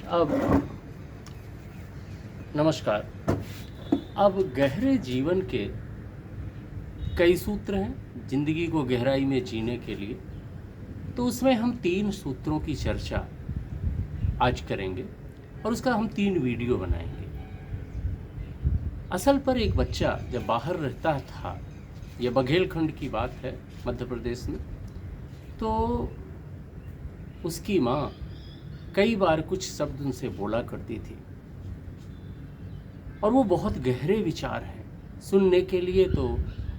अब नमस्कार। अब गहरे जीवन के कई सूत्र हैं जिंदगी को गहराई में जीने के लिए। तो उसमें हम 3 सूत्रों की चर्चा आज करेंगे और उसका हम 3 वीडियो बनाएंगे। असल पर एक बच्चा जब बाहर रहता था, यह बघेलखंड की बात है मध्य प्रदेश में, तो उसकी माँ कई बार कुछ शब्द उनसे बोला करती थी और वो बहुत गहरे विचार हैं। सुनने के लिए तो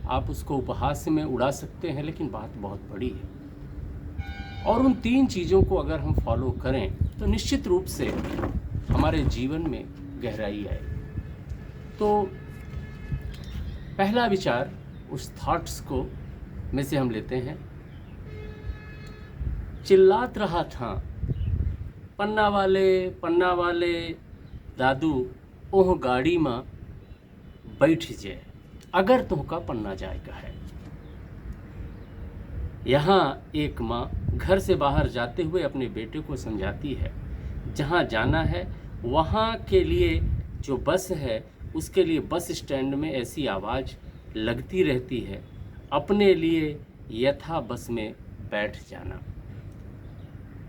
आप उसको उपहास में उड़ा सकते हैं, लेकिन बात बहुत बड़ी है। और उन 3 चीज़ों को अगर हम फॉलो करें तो निश्चित रूप से हमारे जीवन में गहराई आए। तो पहला विचार उस थॉट्स को में से हम लेते हैं। चिल्लात रहा था पन्ना वाले दादू ओह गाड़ी में बैठ जाए अगर तुमका पन्ना जाएगा है। यहाँ एक माँ घर से बाहर जाते हुए अपने बेटे को समझाती है, जहाँ जाना है वहाँ के लिए जो बस है उसके लिए बस स्टैंड में ऐसी आवाज़ लगती रहती है, अपने लिए यथा बस में बैठ जाना।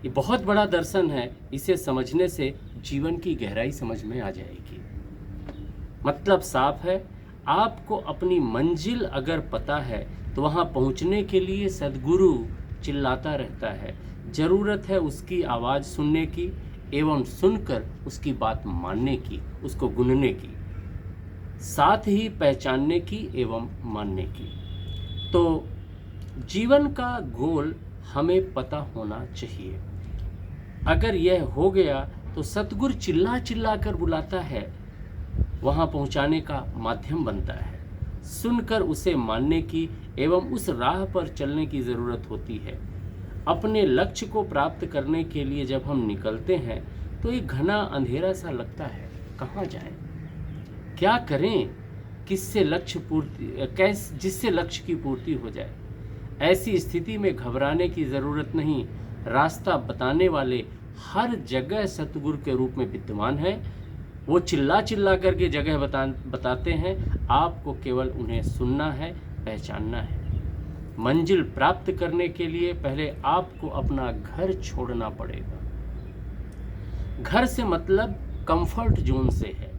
ये बहुत बड़ा दर्शन है। इसे समझने से जीवन की गहराई समझ में आ जाएगी। मतलब साफ है, आपको अपनी मंजिल अगर पता है तो वहाँ पहुँचने के लिए सद्गुरु चिल्लाता रहता है। ज़रूरत है उसकी आवाज़ सुनने की एवं सुनकर उसकी बात मानने की, उसको गुनने की, साथ ही पहचानने की एवं मानने की। तो जीवन का गोल हमें पता होना चाहिए। अगर यह हो गया तो सतगुरु चिल्ला चिल्ला कर बुलाता है, वहाँ पहुँचाने का माध्यम बनता है। सुनकर उसे मानने की एवं उस राह पर चलने की ज़रूरत होती है। अपने लक्ष्य को प्राप्त करने के लिए जब हम निकलते हैं तो एक घना अंधेरा सा लगता है, कहाँ जाएं, क्या करें, जिससे लक्ष्य की पूर्ति हो जाए। ऐसी स्थिति में घबराने की ज़रूरत नहीं। रास्ता बताने वाले हर जगह सतगुरु के रूप में विद्यमान है। वो चिल्ला चिल्ला करके जगह बताते हैं, आपको केवल उन्हें सुनना है, पहचानना है। मंजिल प्राप्त करने के लिए पहले आपको अपना घर छोड़ना पड़ेगा। घर से मतलब कंफर्ट जोन से है।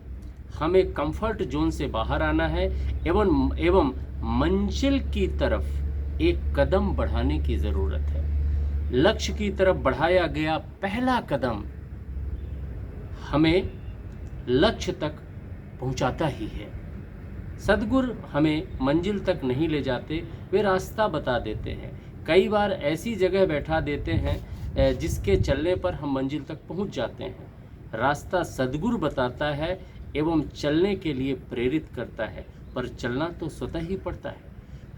हमें कंफर्ट जोन से बाहर आना है एवं मंजिल की तरफ एक कदम बढ़ाने की ज़रूरत है। लक्ष्य की तरफ बढ़ाया गया पहला कदम हमें लक्ष्य तक पहुंचाता ही है। सद्गुरु हमें मंजिल तक नहीं ले जाते, वे रास्ता बता देते हैं। कई बार ऐसी जगह बैठा देते हैं जिसके चलने पर हम मंजिल तक पहुंच जाते हैं। रास्ता सद्गुरु बताता है एवं चलने के लिए प्रेरित करता है, पर चलना तो स्वतः ही पड़ता है।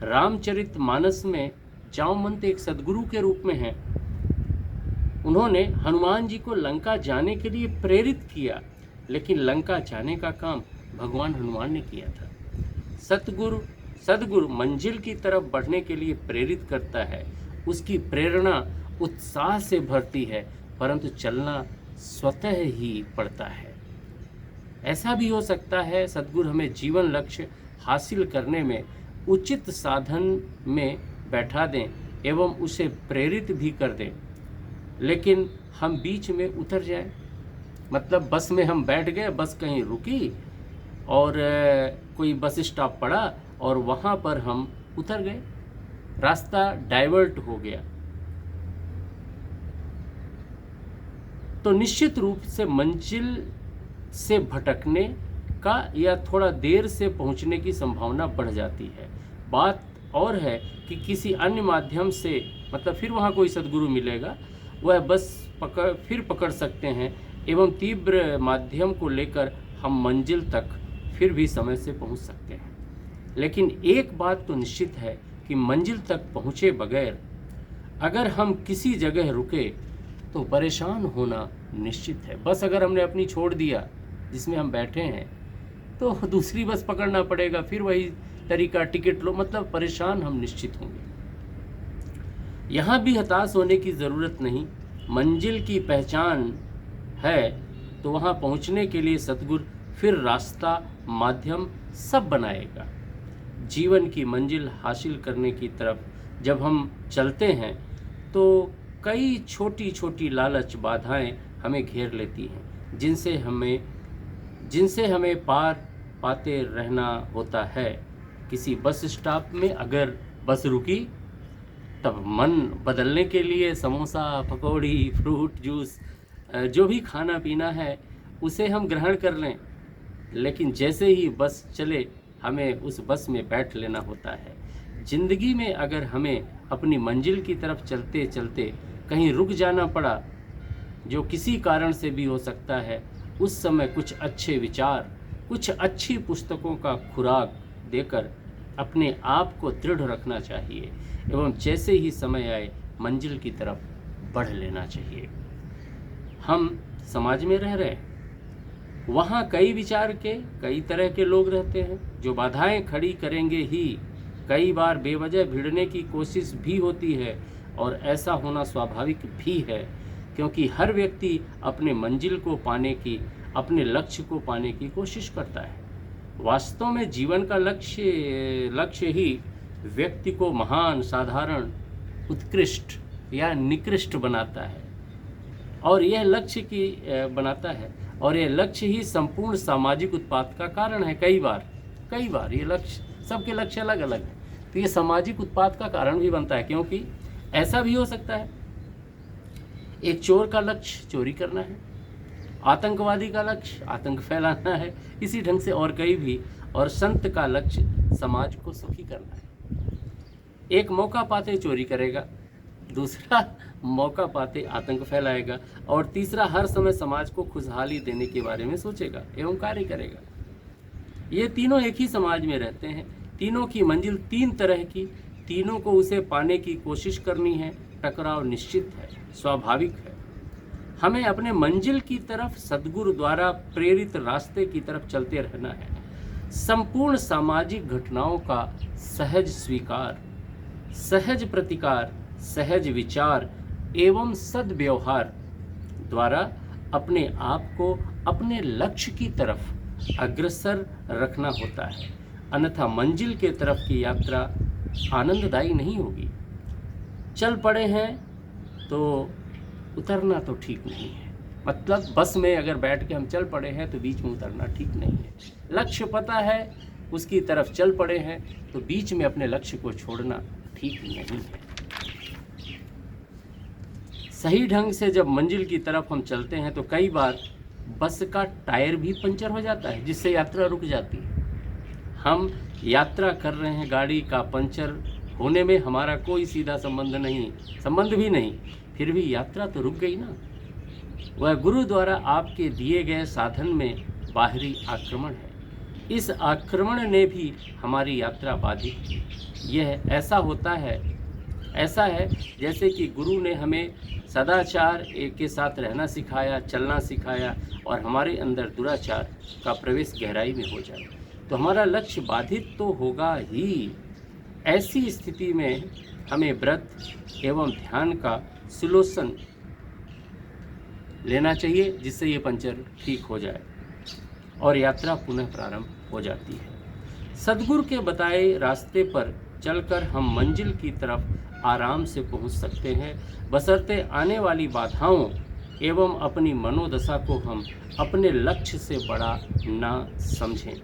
रामचरितमानस में जामवंत एक सद्गुरु के रूप में हैं। उन्होंने हनुमान जी को लंका जाने के लिए प्रेरित किया, लेकिन लंका जाने का काम भगवान हनुमान ने किया था। सद्गुरु मंजिल की तरफ बढ़ने के लिए प्रेरित करता है। उसकी प्रेरणा उत्साह से भरती है, परंतु चलना स्वतः ही पड़ता है। ऐसा भी हो सकता है सद्गुरु हमें जीवन लक्ष्य हासिल करने में उचित साधन में बैठा दें एवं उसे प्रेरित भी कर दें, लेकिन हम बीच में उतर जाएं। मतलब बस में हम बैठ गए, बस कहीं रुकी और कोई बस स्टॉप पड़ा और वहाँ पर हम उतर गए, रास्ता डाइवर्ट हो गया। तो निश्चित रूप से मंजिल से भटकने का या थोड़ा देर से पहुंचने की संभावना बढ़ जाती है। बात और है कि किसी अन्य माध्यम से मतलब फिर वहाँ कोई सद्गुरु मिलेगा, वह बस पकड़ सकते हैं एवं तीव्र माध्यम को लेकर हम मंजिल तक फिर भी समय से पहुंच सकते हैं। लेकिन एक बात तो निश्चित है कि मंजिल तक पहुँचे बगैर अगर हम किसी जगह रुके तो परेशान होना निश्चित है। बस अगर हमने अपनी छोड़ दिया जिसमें हम बैठे हैं तो दूसरी बस पकड़ना पड़ेगा, फिर वही तरीका, टिकट लो, मतलब परेशान हम निश्चित होंगे। यहाँ भी हताश होने की ज़रूरत नहीं। मंजिल की पहचान है तो वहाँ पहुँचने के लिए सतगुरु फिर रास्ता, माध्यम सब बनाएगा। जीवन की मंजिल हासिल करने की तरफ जब हम चलते हैं तो कई छोटी छोटी लालच बाधाएं हमें घेर लेती हैं, जिनसे हमें पार पाते रहना होता है। किसी बस स्टॉप में अगर बस रुकी तब मन बदलने के लिए समोसा, पकौड़ी, फ्रूट जूस, जो भी खाना पीना है उसे हम ग्रहण कर लें, लेकिन जैसे ही बस चले हमें उस बस में बैठ लेना होता है। ज़िंदगी में अगर हमें अपनी मंजिल की तरफ चलते चलते कहीं रुक जाना पड़ा, जो किसी कारण से भी हो सकता है, उस समय कुछ अच्छे विचार, कुछ अच्छी पुस्तकों का खुराक देकर अपने आप को दृढ़ रखना चाहिए एवं जैसे ही समय आए मंजिल की तरफ बढ़ लेना चाहिए। हम समाज में रह रहे हैं, वहाँ कई विचार के, कई तरह के लोग रहते हैं जो बाधाएं खड़ी करेंगे ही। कई बार बेवजह भिड़ने की कोशिश भी होती है और ऐसा होना स्वाभाविक भी है, क्योंकि हर व्यक्ति अपने मंजिल को पाने की, अपने लक्ष्य को पाने की कोशिश करता है। वास्तव में जीवन का लक्ष्य ही व्यक्ति को महान, साधारण, उत्कृष्ट या निकृष्ट बनाता है और यह लक्ष्य ही संपूर्ण सामाजिक उत्पाद का कारण है। कई बार ये लक्ष्य, सबके लक्ष्य अलग अलग हैं, तो ये सामाजिक उत्पाद का कारण भी बनता है। क्योंकि ऐसा भी हो सकता है, एक चोर का लक्ष्य चोरी करना है, आतंकवादी का लक्ष्य आतंक फैलाना है, इसी ढंग से और कई भी, और संत का लक्ष्य समाज को सुखी करना है। एक मौका पाते चोरी करेगा, दूसरा मौका पाते आतंक फैलाएगा और तीसरा हर समय समाज को खुशहाली देने के बारे में सोचेगा एवं कार्य करेगा। ये तीनों एक ही समाज में रहते हैं, तीनों की मंजिल तीन तरह की, तीनों को उसे पाने की कोशिश करनी है। टकराव निश्चित है, स्वाभाविक है। हमें अपने मंजिल की तरफ सद्गुरु द्वारा प्रेरित रास्ते की तरफ चलते रहना है। संपूर्ण सामाजिक घटनाओं का सहज स्वीकार, सहज प्रतिकार, सहज विचार एवं सद्व्यवहार द्वारा अपने आप को अपने लक्ष्य की तरफ अग्रसर रखना होता है, अन्यथा मंजिल के तरफ की यात्रा आनंददायी नहीं होगी। चल पड़े हैं तो उतरना तो ठीक नहीं है, मतलब बस में अगर बैठ के हम चल पड़े हैं तो बीच में उतरना ठीक नहीं है। लक्ष्य पता है, उसकी तरफ चल पड़े हैं तो बीच में अपने लक्ष्य को छोड़ना ठीक नहीं है। सही ढंग से जब मंजिल की तरफ हम चलते हैं तो कई बार बस का टायर भी पंचर हो जाता है, जिससे यात्रा रुक जाती है। हम यात्रा कर रहे हैं, गाड़ी का पंचर होने में हमारा कोई सीधा संबंध भी नहीं, फिर भी यात्रा तो रुक गई ना। वह गुरु द्वारा आपके दिए गए साधन में बाहरी आक्रमण है, इस आक्रमण ने भी हमारी यात्रा बाधित की। यह ऐसा है जैसे कि गुरु ने हमें सदाचार के साथ रहना सिखाया, चलना सिखाया और हमारे अंदर दुराचार का प्रवेश गहराई में हो जाए तो हमारा लक्ष्य बाधित तो होगा ही। ऐसी स्थिति में हमें व्रत एवं ध्यान का सुलोचन लेना चाहिए, जिससे ये पंचर ठीक हो जाए और यात्रा पुनः प्रारंभ हो जाती है। सद्गुरु के बताए रास्ते पर चलकर हम मंजिल की तरफ आराम से पहुंच सकते हैं, बशर्ते आने वाली बाधाओं एवं अपनी मनोदशा को हम अपने लक्ष्य से बड़ा ना समझें।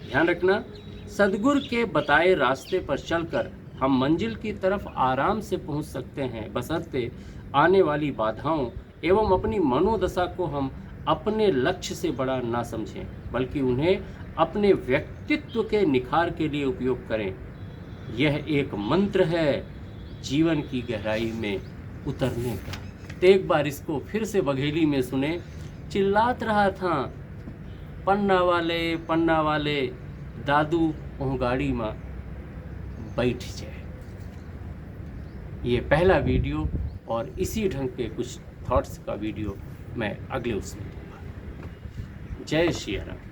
ध्यान रखना, सद्गुरु के बताए रास्ते पर चलकर हम मंजिल की तरफ आराम से पहुंच सकते हैं, बशर्ते आने वाली बाधाओं एवं अपनी मनोदशा को हम अपने लक्ष्य से बड़ा ना समझें, बल्कि उन्हें अपने व्यक्तित्व के निखार के लिए उपयोग करें। यह एक मंत्र है जीवन की गहराई में उतरने का। तो एक बार इसको फिर से बघेली में सुने। चिल्लात रहा था पन्ना वाले दादू ओह गाड़ी में बैठ जाए। ये पहला वीडियो और इसी ढंग के कुछ थॉट्स का वीडियो मैं अगले उसमें दूंगा। जय श्री राम।